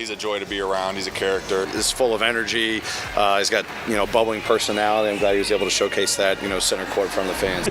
He's a joy to be around. He's a character. He's full of energy. He's got, bubbling personality. I'm glad he was able to showcase that, center court in front of the fans.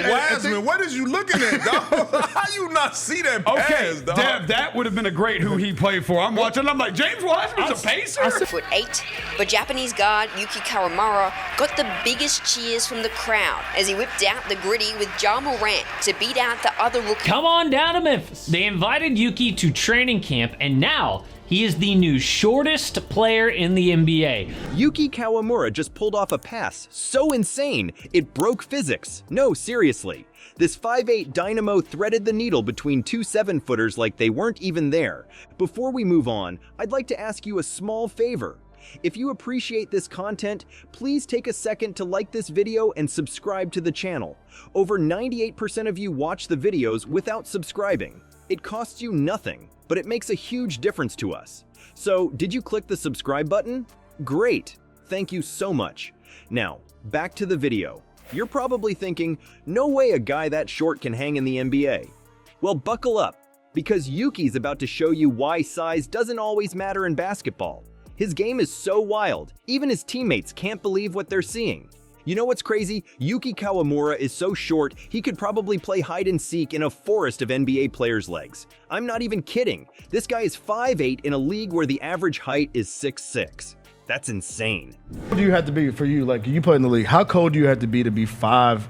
Wiseman, what is you looking at, dog? How you not see that pass, Okay, dog? Dev, that would have been a great who he played for. I'm watching, I'm like, James Wiseman's a pacer? 6'8", but Japanese guard Yuki Kawamura got the biggest cheers from the crowd as he whipped out the gritty with Ja Morant to beat out the other rookie. Come on down to Memphis. They invited Yuki to training camp, and now he is the new shortest player in the NBA. Yuki Kawamura just pulled off a pass so insane, it broke physics. No, seriously. This 5'8" dynamo threaded the needle between two 7-footers like they weren't even there. Before we move on, I'd like to ask you a small favor. If you appreciate this content, please take a second to like this video and subscribe to the channel. Over 98% of you watch the videos without subscribing. It costs you nothing, but it makes a huge difference to us. So, did you click the subscribe button? Great! Thank you so much. Now, back to the video. You're probably thinking, no way a guy that short can hang in the NBA. Well, buckle up, because Yuki's about to show you why size doesn't always matter in basketball. His game is so wild, even his teammates can't believe what they're seeing. You know what's crazy? Yuki Kawamura is so short, he could probably play hide and seek in a forest of NBA players' legs. I'm not even kidding. This guy is 5'8" in a league where the average height is 6'6". That's insane. What do you have to be for you? Like, you play in the league, how cold do you have to be 5?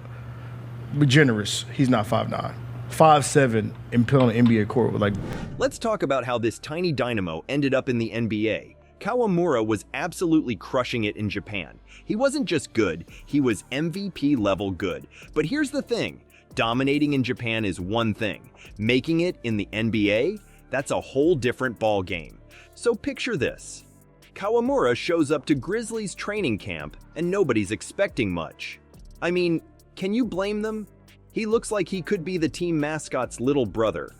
Be generous. He's not 5'9". 5'7" and play on an NBA court with Let's talk about how this tiny dynamo ended up in the NBA. Kawamura was absolutely crushing it in Japan. He wasn't just good, he was MVP level good. But here's the thing, dominating in Japan is one thing. Making it in the NBA, that's a whole different ball game. So picture this. Kawamura shows up to Grizzlies training camp and nobody's expecting much. I mean, can you blame them? He looks like he could be the team mascot's little brother.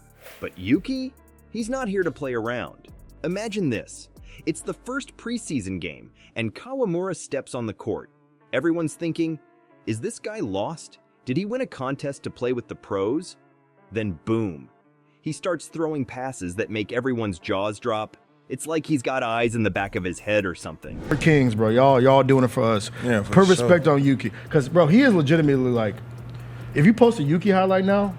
But Yuki? He's not here to play around. Imagine this. It's the first preseason game, and Kawamura steps on the court. Everyone's thinking, is this guy lost? Did he win a contest to play with the pros? Then boom. He starts throwing passes that make everyone's jaws drop. It's like he's got eyes in the back of his head or something. We're kings, bro. Y'all doing it for us. Yeah, for Put sure. respect on Yuki. Because, bro, he is legitimately if you post a Yuki highlight now,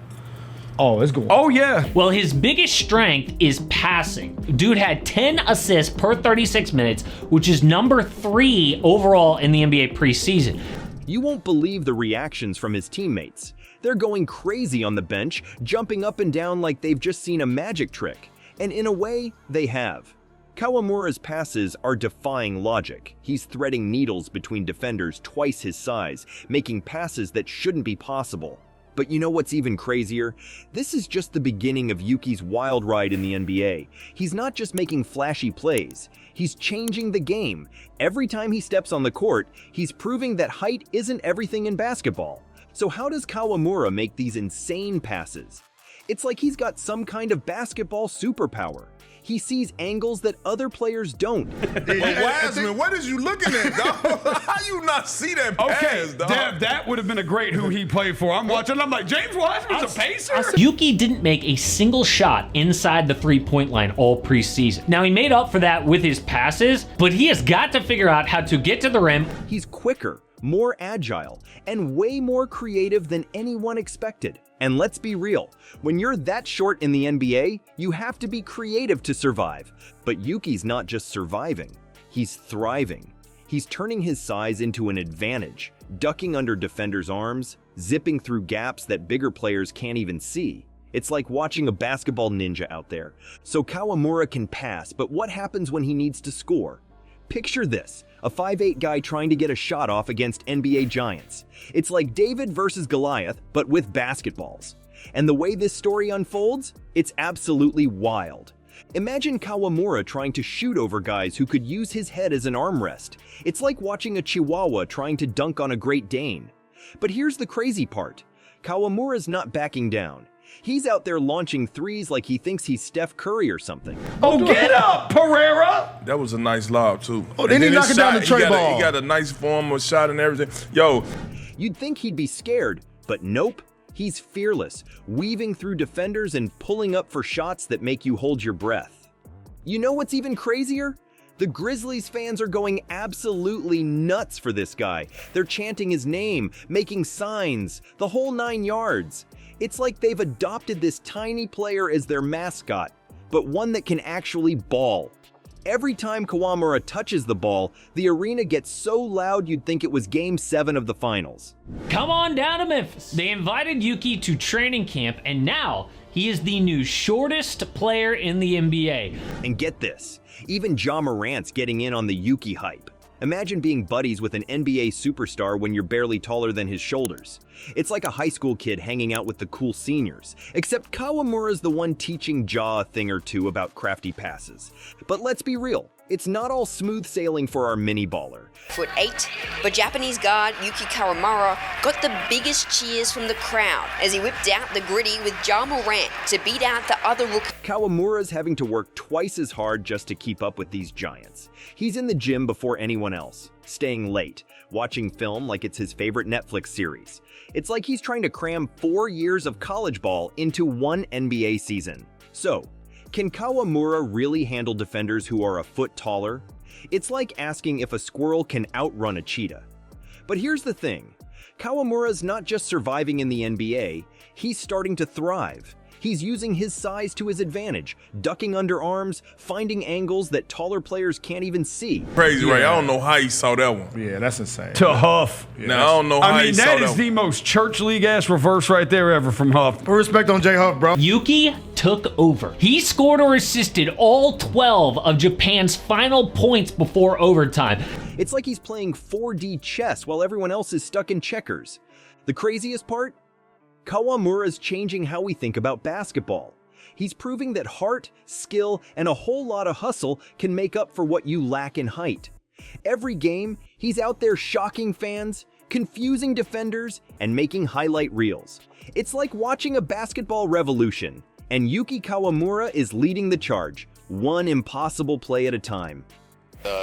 oh, it's going. Oh, yeah. Well, his biggest strength is passing. Dude had 10 assists per 36 minutes, which is number 3 overall in the NBA preseason. You won't believe the reactions from his teammates. They're going crazy on the bench, jumping up and down like they've just seen a magic trick. And in a way, they have. Kawamura's passes are defying logic. He's threading needles between defenders twice his size, making passes that shouldn't be possible. But you know what's even crazier? This is just the beginning of Yuki's wild ride in the NBA. He's not just making flashy plays, he's changing the game. Every time he steps on the court, he's proving that height isn't everything in basketball. So how does Kawamura make these insane passes? It's like he's got some kind of basketball superpower. He sees angles that other players don't. Wiseman, what is you looking at, dog? How you not see that pass, Okay, dog? Dev, that would have been a great who he played for. I'm watching, I'm like, James Wiseman's a pacer? Yuki didn't make a single shot inside the 3-point line all preseason. Now, he made up for that with his passes, but he has got to figure out how to get to the rim. He's quicker, more agile, and way more creative than anyone expected. And let's be real, when you're that short in the NBA, you have to be creative to survive. But Yuki's not just surviving, he's thriving. He's turning his size into an advantage, ducking under defenders' arms, zipping through gaps that bigger players can't even see. It's like watching a basketball ninja out there. So Kawamura can pass, but what happens when he needs to score? Picture this, a 5'8" guy trying to get a shot off against NBA giants. It's like David versus Goliath, but with basketballs. And the way this story unfolds, it's absolutely wild. Imagine Kawamura trying to shoot over guys who could use his head as an armrest. It's like watching a Chihuahua trying to dunk on a Great Dane. But here's the crazy part. Kawamura's not backing down. He's out there launching threes like he thinks he's Steph Curry or something. Oh, get up, Pereira! That was a nice lob, too. Oh, then he knocked it down the tray ball. He got a nice form of shot and everything. Yo. You'd think he'd be scared, but nope. He's fearless, weaving through defenders and pulling up for shots that make you hold your breath. You know what's even crazier? The Grizzlies fans are going absolutely nuts for this guy. They're chanting his name, making signs, the whole 9 yards. It's like they've adopted this tiny player as their mascot, but one that can actually ball. Every time Kawamura touches the ball, the arena gets so loud you'd think it was Game 7 of the finals. Come on down to Memphis. They invited Yuki to training camp, and now he is the new shortest player in the NBA. And get this, even Ja Morant's getting in on the Yuki hype. Imagine being buddies with an NBA superstar when you're barely taller than his shoulders. It's like a high school kid hanging out with the cool seniors, except Kawamura's the one teaching Ja a thing or two about crafty passes. But let's be real, it's not all smooth sailing for our mini baller. 8'8", but Japanese guard Yuki Kawamura got the biggest cheers from the crowd as he whipped out the gritty with Ja Morant to beat out the other rookie. Kawamura's having to work twice as hard just to keep up with these giants. He's in the gym before anyone else, staying late, watching film like it's his favorite Netflix series. It's like he's trying to cram 4 years of college ball into one NBA season. So, can Kawamura really handle defenders who are a foot taller? It's like asking if a squirrel can outrun a cheetah. But here's the thing, Kawamura's not just surviving in the NBA, he's starting to thrive. He's using his size to his advantage, ducking under arms, finding angles that taller players can't even see. Crazy, right? I don't know how he saw that one. Yeah, that's insane. To Huff. Now, I don't know how I he mean, saw that that is one. the most church league ass reverse right there ever from Huff. Put respect on J Huff, bro. Yuki took over. He scored or assisted all 12 of Japan's final points before overtime. It's like he's playing 4D chess while everyone else is stuck in checkers. The craziest part? Kawamura's changing how we think about basketball. He's proving that heart, skill, and a whole lot of hustle can make up for what you lack in height. Every game, he's out there shocking fans, confusing defenders, and making highlight reels. It's like watching a basketball revolution, and Yuki Kawamura is leading the charge, one impossible play at a time.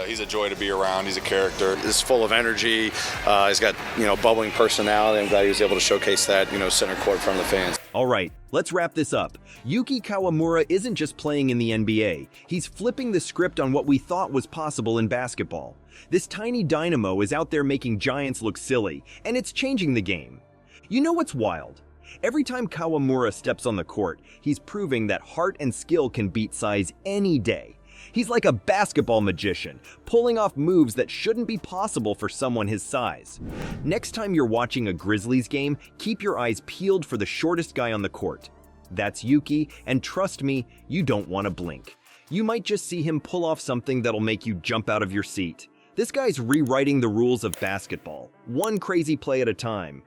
He's a joy to be around. He's a character. He's full of energy. He's got, bubbling personality. I'm glad he was able to showcase that, center court in front of the fans. All right, let's wrap this up. Yuki Kawamura isn't just playing in the NBA. He's flipping the script on what we thought was possible in basketball. This tiny dynamo is out there making giants look silly, and it's changing the game. You know what's wild? Every time Kawamura steps on the court, he's proving that heart and skill can beat size any day. He's like a basketball magician, pulling off moves that shouldn't be possible for someone his size. Next time you're watching a Grizzlies game, keep your eyes peeled for the shortest guy on the court. That's Yuki, and trust me, you don't want to blink. You might just see him pull off something that'll make you jump out of your seat. This guy's rewriting the rules of basketball, one crazy play at a time.